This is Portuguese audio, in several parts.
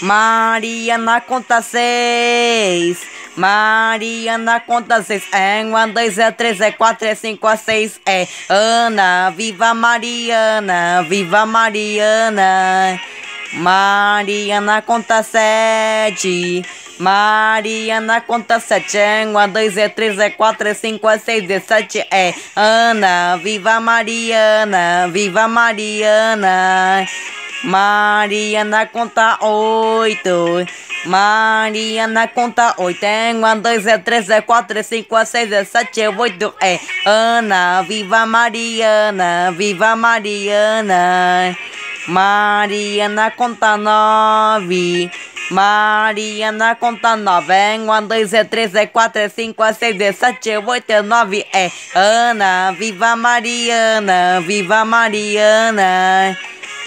Mariana conta 6. Mariana conta 6. É 1, 2, 3, 4, 5, 6. É Ana, viva Mariana, viva Mariana. Mariana conta 7. Mariana conta 7. É 1, 2, 3, 4, 5, 6, 7. É Ana, viva Mariana, viva Mariana. Mariana conta 8. Mariana conta 8. É 1, 2, 3, 4, 5, 6, 7, 8. É Ana, viva Mariana, viva Mariana. Mariana conta 9. Mariana conta 9. É 1, 2, 3, 4, 5, 6, 7, 8, 9. É Ana, viva Mariana, viva Mariana.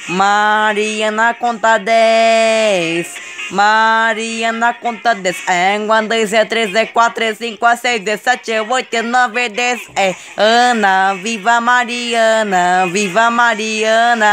Mariana conta 10. Mariana conta 10. É 1, 2, 3, 4, 5, 6, 7, 8, 9, 10. É Ana, viva Mariana, viva Mariana.